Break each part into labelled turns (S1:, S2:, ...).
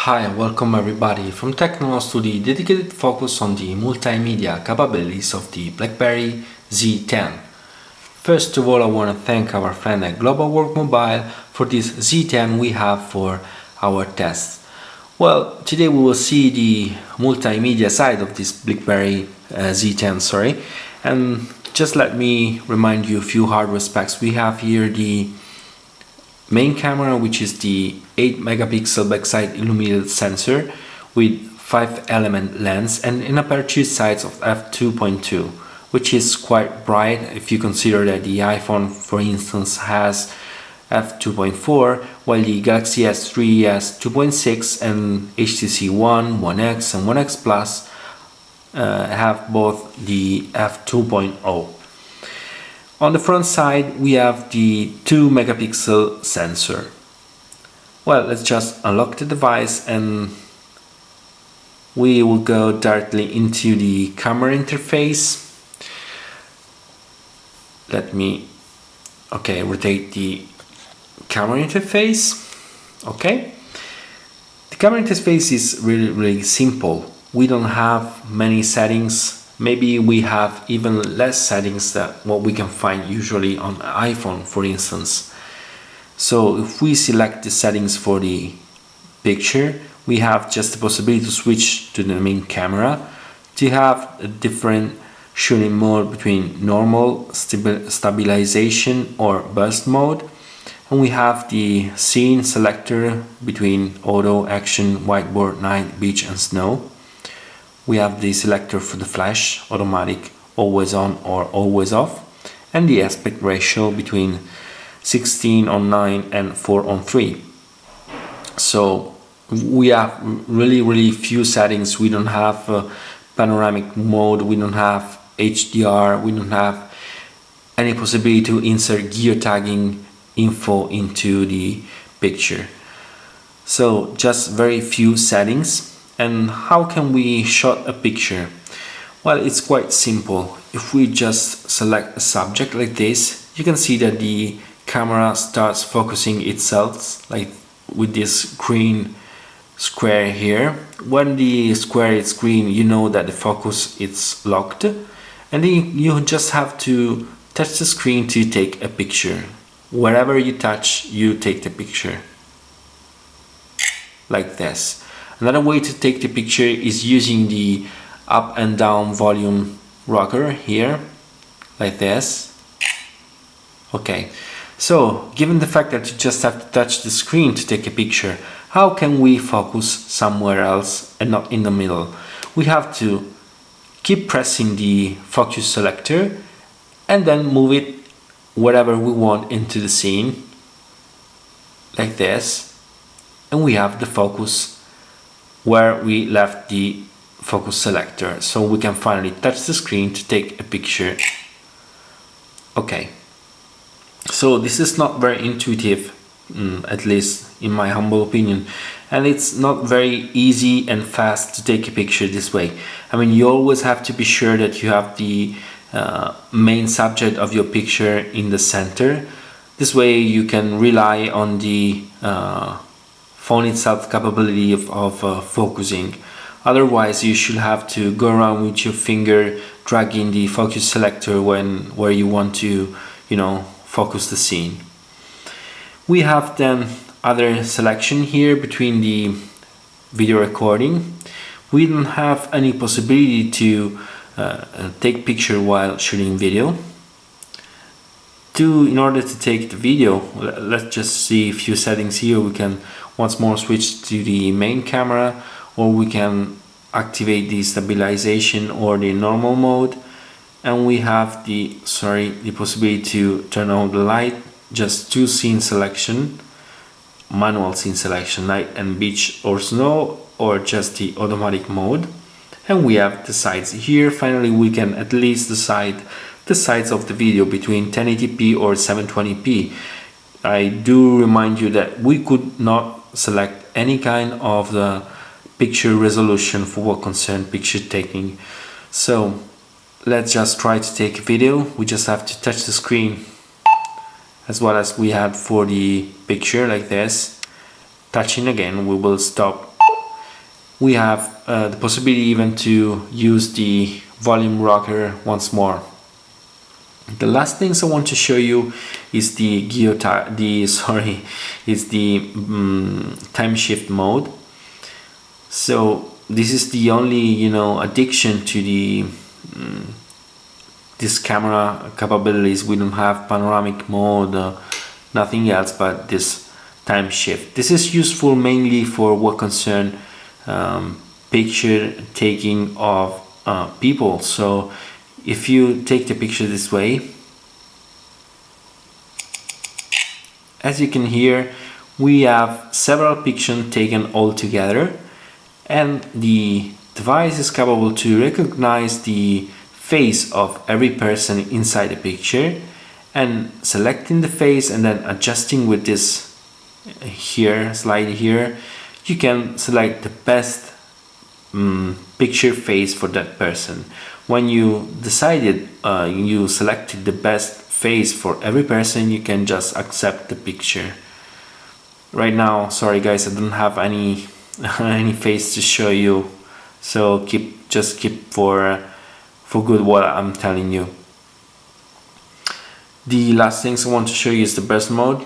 S1: Hi, welcome everybody from Technolost to the dedicated focus on the multimedia capabilities of the BlackBerry Z10. First of all, I want to thank our friend at Global Work Mobile for this Z10 we have for our tests. Well, today we will see the multimedia side of this BlackBerry Z10, and just let me remind you a few hardware specs. We have here the main camera, which is the 8 megapixel backside illuminated sensor with 5-element lens and an aperture size of f2.2, which is quite bright if you consider that the iPhone, for instance, has f2.4, while the Galaxy S3 has 2.6 and HTC One, One X and One X Plus have both the f2.0. On the front side we have the 2 megapixel sensor. Well, let's just unlock the device and we will go directly into the camera interface. Let me rotate the camera interface. The camera interface is really simple. We don't have many settings. Maybe we have even less settings than what we can find usually on iPhone, for instance. So if we select the settings for the picture, we have just the possibility to switch to the main camera, to have a different shooting mode between normal, stabilization or burst mode, and we have the scene selector between auto, action, whiteboard, night, beach and snow. We have the selector for the flash, automatic, always on or always off, and the aspect ratio between 16:9 and 4:3. So we have really few settings. We don't have panoramic mode, we don't have HDR, we don't have any possibility to insert geotagging info into the picture. So just very few settings. And how can we shot a picture? Well, it's quite simple. If we just select a subject like this, you can see that the camera starts focusing itself, like with this green square here. When the square is green, you know that the focus is locked, and then you just have to touch the screen to take a picture. Wherever you touch, you take the picture, like this. Another way to take the picture is using the up and down volume rocker here, like this. So given the fact that you just have to touch the screen to take a picture, how can we focus somewhere else and not in the middle? We have to keep pressing the focus selector and then move it wherever we want into the scene, like this, and we have the focus where we left the focus selector, so we can finally touch the screen to take a picture. So this is not very intuitive, at least in my humble opinion, and it's not very easy and fast to take a picture this way. I mean, you always have to be sure that you have the main subject of your picture in the center. This way you can rely on the phone itself capability of focusing. Otherwise you should have to go around with your finger dragging the focus selector where you want to focus the scene. We have then other selection here between the video recording. We don't have any possibility to take picture while shooting video. In order to take the video, let's just see a few settings here. We can once more switch to the main camera, or we can activate the stabilization or the normal mode, and we have the possibility to turn on the light, just two scene selection, manual scene selection, night and beach or snow, or just the automatic mode, and we have the sides here. Finally, we can at least decide the size of the video between 1080p or 720p. I do remind you that we could not select any kind of the picture resolution for what concerns picture taking. So let's just try to take a video. We just have to touch the screen as well as we had for the picture, like this. Touching again, we will stop we have the possibility even to use the volume rocker once more. The last things I want to show you is the time shift mode. So this is the only addiction to the this camera capabilities. We don't have panoramic mode, nothing else but this time shift. This is useful mainly for what concern picture taking of people. So if you take the picture this way, as you can hear, we have several pictures taken all together, and the device is capable to recognize the face of every person inside the picture, and selecting the face and then adjusting with this slide here, you can select the best picture face for that person. When you decided you selected the best face for every person, you can just accept the picture. Right now, sorry guys, I don't have any face to show you, so keep for good what I'm telling you. The last things I want to show you is the burst mode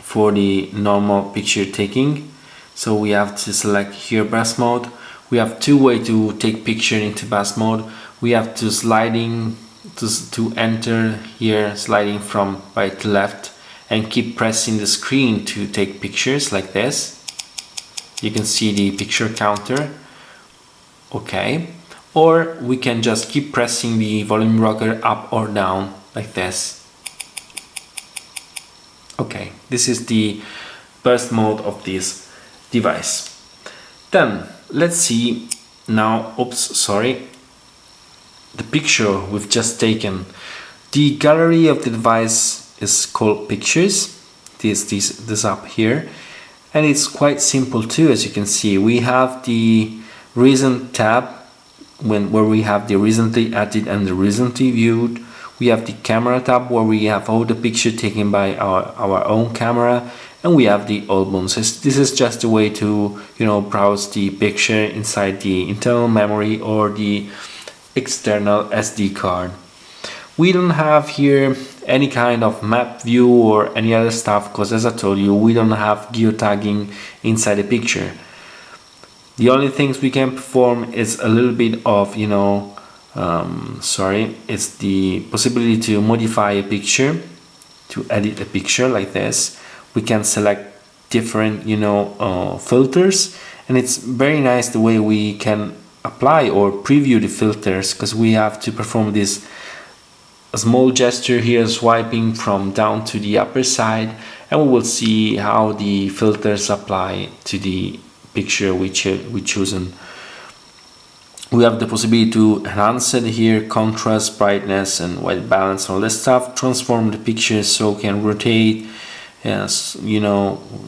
S1: for the normal picture taking. So we have to select here burst mode. We have two ways to take picture into burst mode. We have to sliding to enter here, sliding from right to left, and keep pressing the screen to take pictures like this. You can see the picture counter. Okay. Or we can just keep pressing the volume rocker up or down like this. Okay, this is the burst mode of this device. Then let's see now, the picture we've just taken. The gallery of the device is called pictures, this up here, and it's quite simple too. As you can see, we have the recent tab where we have the recently added and the recently viewed. We have the camera tab where we have all the picture taken by our own camera, and we have the albums. This is just a way to browse the picture inside the internal memory or the external SD card. We don't have here any kind of map view or any other stuff, because as I told you, we don't have geotagging inside the picture. The only things we can perform is a little bit of it's the possibility to modify a picture, to edit a picture like this. We can select different filters, and it's very nice the way we can apply or preview the filters, because we have to perform this small gesture here, swiping from down to the upper side, and we will see how the filters apply to the picture we chosen. We have the possibility to enhance it here, contrast, brightness, and white balance, all this stuff. Transform the picture so we can rotate,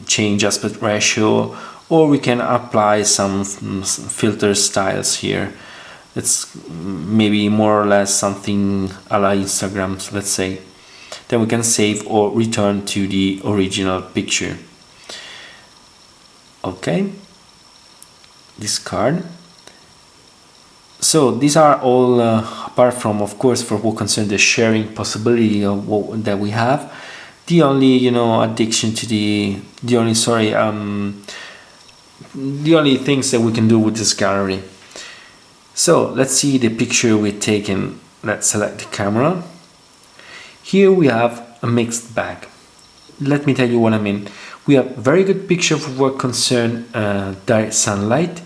S1: change aspect ratio, or we can apply some filter styles here. It's maybe more or less something a la Instagram, let's say. Then we can save or return to the original picture. Okay, discard. So these are all apart from, of course, for what concerns the sharing possibility of that we have. The only addiction to the only things that we can do with this gallery. So let's see the picture we've taken. Let's select the camera. Here we have a mixed bag. Let me tell you what I mean. We have very good picture for what concern direct sunlight.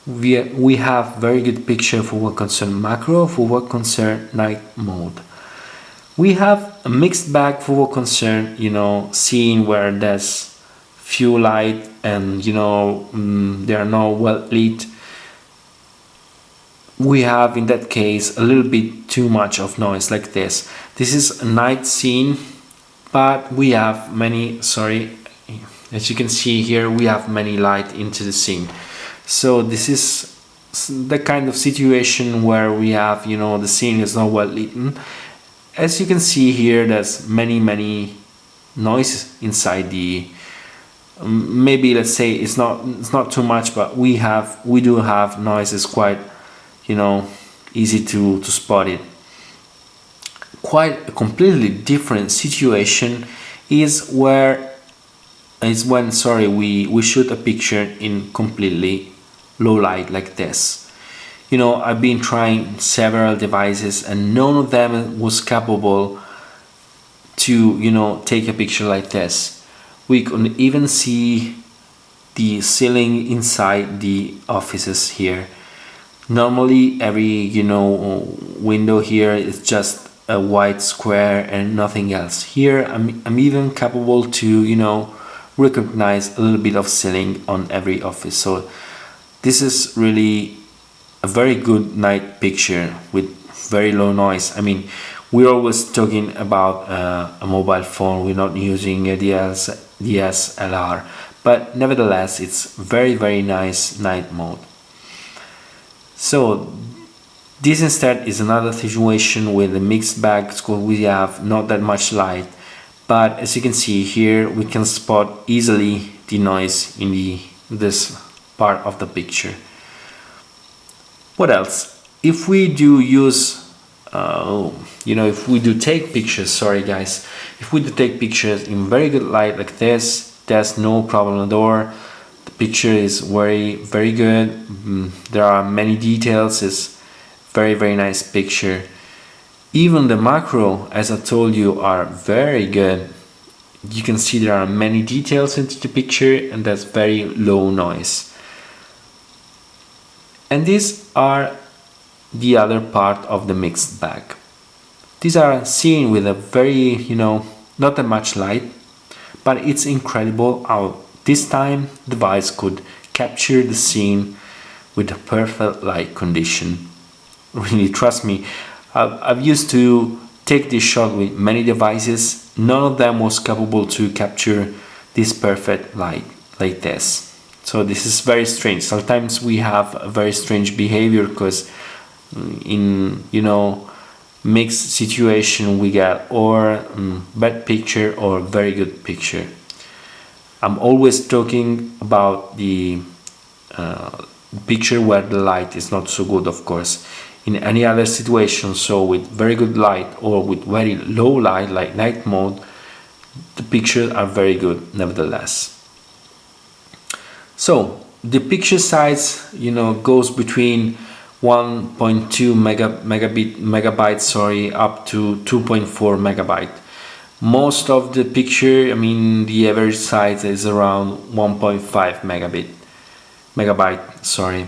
S1: We have very good picture for what concern macro, for what concern night mode. We have a mixed bag for what concern scene where there's few light and they are not well lit. We have in that case a little bit too much of noise like this. This is a night scene, but we have many, as you can see here, we have many light into the scene. So this is the kind of situation where we have, the scene is not well lit. As you can see here, there's many noise inside maybe let's say it's not too much, but we do have noise. Is quite, you know, easy to spot it. Quite a completely different situation is when, sorry, we shoot a picture in completely low light like this. You know, I've been trying several devices and none of them was capable to, you know, take a picture like this. We could even see the ceiling inside the offices here. Normally every, you know, window here is just a white square and nothing else. Here I'm even capable to, you know, recognize a little bit of ceiling on every office. So this is really a very good night picture with very low noise. I mean, we're always talking about a mobile phone, we're not using a DSLR, but nevertheless it's very nice night mode. So this instead is another situation with a mixed bag, because we have not that much light, but as you can see here we can spot easily the noise in this part of the picture. What else? If we do use you know, if we do take pictures, sorry guys, if we do take pictures in very good light like this, there's no problem at all. The picture is very good. There are many details. It's very nice picture. Even the macro, as I told you, are very good. You can see there are many details into the picture and that's very low noise. And these are the other part of the mixed bag. These are seen with a very, you know, not that much light, but it's incredible how this time the device could capture the scene with a perfect light condition. Really, trust me, I've used to take this shot with many devices. None of them was capable to capture this perfect light like this. So this is very strange. Sometimes we have a very strange behavior because in, you know, mixed situation we get or bad picture or very good picture. I'm always talking about the picture where the light is not so good, of course. In any other situation, so with very good light or with very low light like night mode, the pictures are very good nevertheless. So the picture size, you know, goes between 1.2 megabytes, sorry, up to 2.4 megabyte. Most of the picture, I mean, the average size is around 1.5 megabyte, sorry.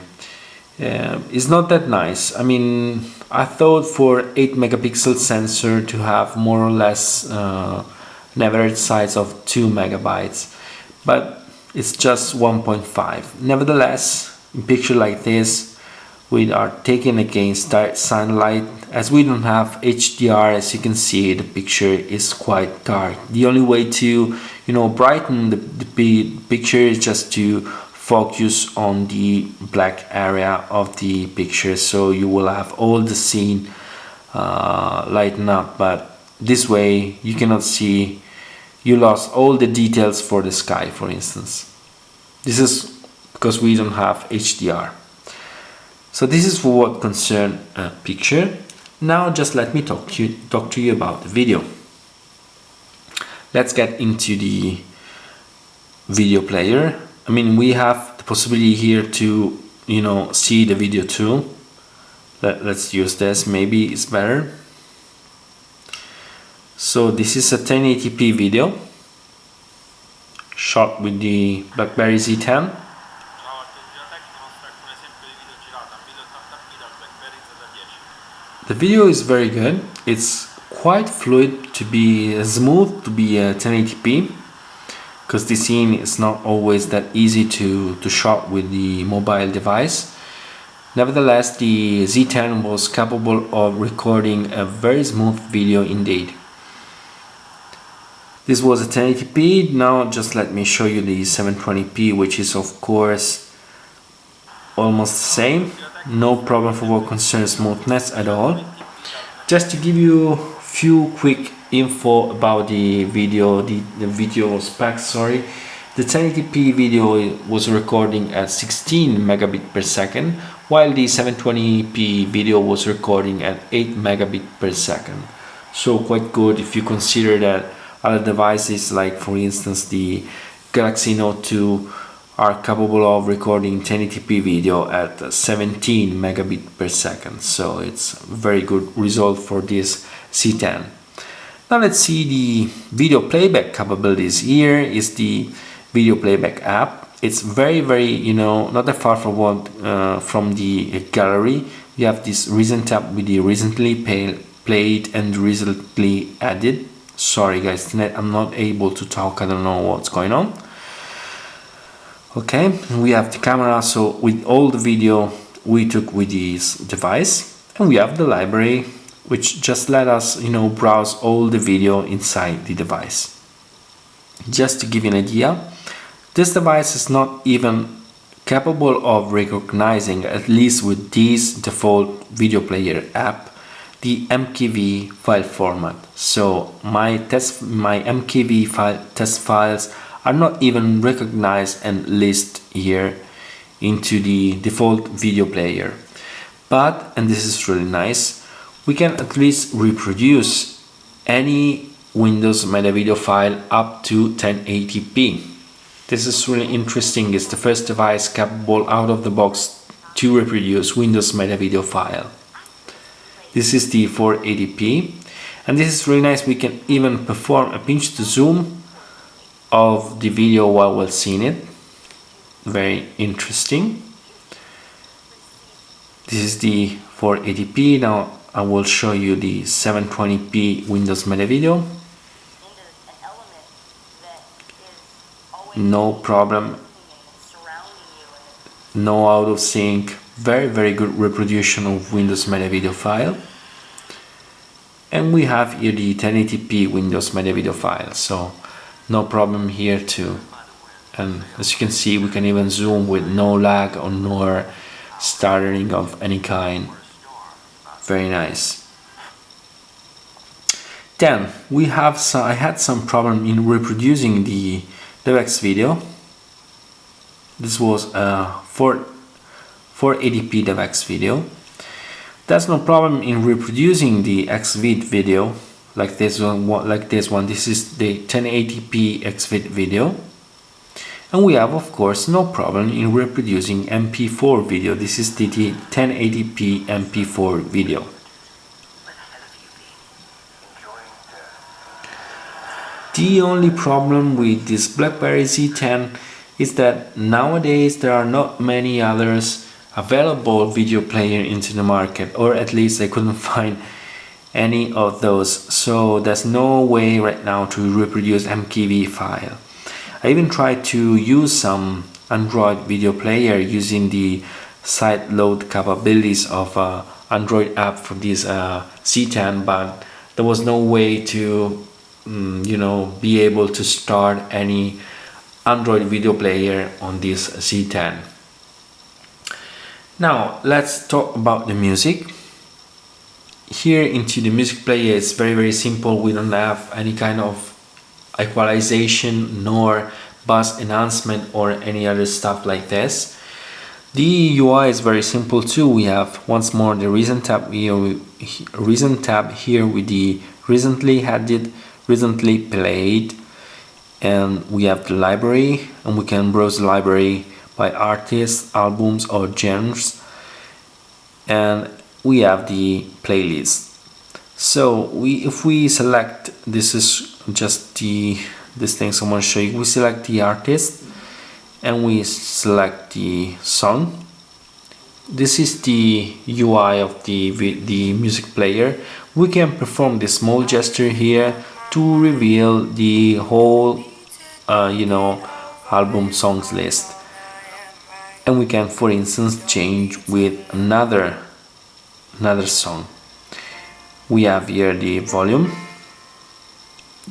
S1: It's not that nice. I mean, I thought for 8 megapixel sensor to have more or less an average size of 2 megabytes, but it's just 1.5. Nevertheless, in picture like this, we are taken against direct sunlight. As we don't have HDR, as you can see, the picture is quite dark. The only way to, you know, brighten the picture is just to focus on the black area of the picture, so you will have all the scene lighten up, but this way you cannot see, you lost all the details for the sky, for instance. This is because we don't have HDR. So this is for what concern picture. Now just let me talk to you about the video. Let's get into the video player. I mean, we have the possibility here to, you know, see the video too. Let's use this, maybe it's better. So this is a 1080p video shot with the BlackBerry Z10. The video is very good. It's quite fluid to be smooth to be 1080p, because the scene is not always that easy to shot with the mobile device. Nevertheless, the Z10 was capable of recording a very smooth video indeed. This was a 1080p. Now just let me show you the 720p, which is of course almost the same. No problem for what concerns smoothness at all. Just to give you a few quick info about the video, the video specs, sorry. The 1080p video was recording at 16 megabit per second, while the 720p video was recording at 8 megabit per second. So quite good if you consider that other devices, like for instance the Galaxy Note 2, are capable of recording 1080p video at 17 megabit per second. So it's a very good result for this C10. Now let's see the video playback capabilities. Here is the video playback app. It's very not that far from the gallery. You have this recent tab with the recently played and recently added. Sorry guys, I'm not able to talk, I don't know what's going on. Okay, we have the camera, so with all the video we took with this device, and we have the library, which just let us browse all the video inside the device. Just to give you an idea, this device is not even capable of recognizing, at least with this default video player app, the MKV file format. So my MKV test files are not even recognized and listed here into the default video player. But, and this is really nice, we can at least reproduce any Windows Media Video file up to 1080p. This is really interesting. It's the first device capable out of the box to reproduce Windows Media Video file. This is the 480p, and this is really nice. We can even perform a pinch to zoom of the video while we're seeing it. Very interesting. This is the 480p. Now I will show you the 720p Windows Media Video. No problem, no out of sync, very good reproduction of Windows Media Video file. And we have here the 1080p Windows Media Video file, so no problem here too. And as you can see, we can even zoom with no lag or no stuttering of any kind. Very nice. Then I had some problem in reproducing the DevX video. This was a 480p DevX video. There's no problem in reproducing the XVID video like this one. This is the 1080p XVID video. And we have, of course, no problem in reproducing MP4 video. This is the 1080p MP4 video. The only problem with this BlackBerry Z10 is that nowadays there are not many others available video player into the market, or at least I couldn't find any of those. So there's no way right now to reproduce MKV file. I even tried to use some Android video player using the side load capabilities of Android app for this Z10, but there was no way to be able to start any Android video player on this Z10. Now let's talk about the music. Here into the music player, it's very simple. We don't have any kind of equalization nor bass enhancement or any other stuff like this. The UI is very simple too. We have once more the recent tab here with the recently added, recently played, and we have the library, and we can browse the library by artists, albums or genres, and we have the playlist. So if we select, this is just this thing I want to show you. We select the artist and we select the song. This is the UI of the music player. We can perform this small gesture here to reveal the whole album songs list, and we can, for instance, change with another song. We have here the volume.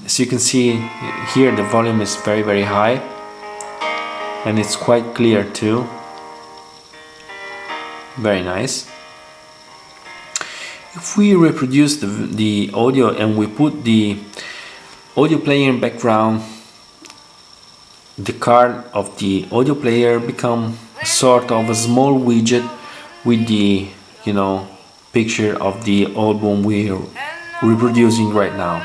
S1: As you can see here, the volume is very high, and it's quite clear too. Very nice. If we reproduce the audio and we put the audio player in background, the card of the audio player become sort of a small widget with the, you know, picture of the album we're reproducing right now.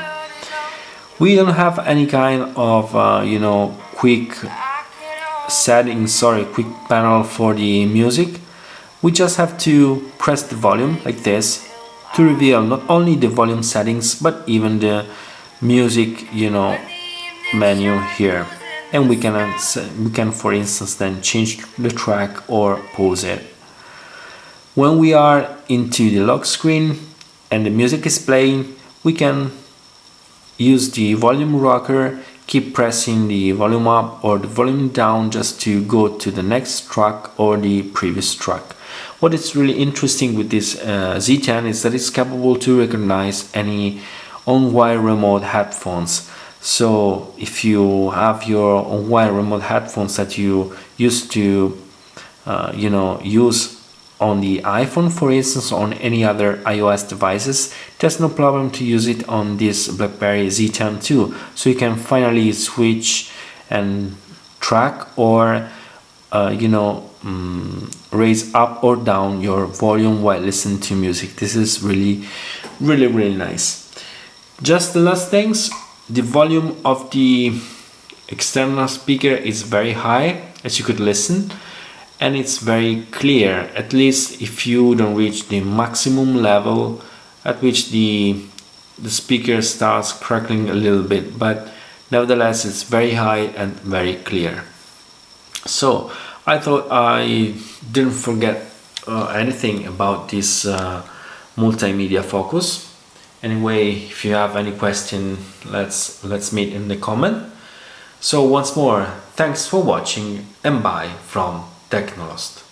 S1: We don't have any kind of quick settings, sorry, quick panel for the music. We just have to press the volume like this to reveal not only the volume settings but even the music, menu here. And we can for instance then change the track or pause it. When we are into the lock screen and the music is playing, we can use the volume rocker, keep pressing the volume up or the volume down just to go to the next track or the previous track. What is really interesting with this Z10 is that it's capable to recognize any on-wire remote headphones. So if you have your on-wire remote headphones that you used to use on the iPhone, for instance, on any other iOS devices, there's no problem to use it on this BlackBerry Z10 too. So you can finally switch and track or raise up or down your volume while listening to music. This is really nice. Just the last things, the volume of the external speaker is very high, as you could listen, and it's very clear, at least if you don't reach the maximum level at which the speaker starts crackling a little bit, but nevertheless it's very high and very clear. So I thought I didn't forget anything about this multimedia focus. Anyway, if you have any question, let's meet in the comment. So once more, thanks for watching and bye from Technolost.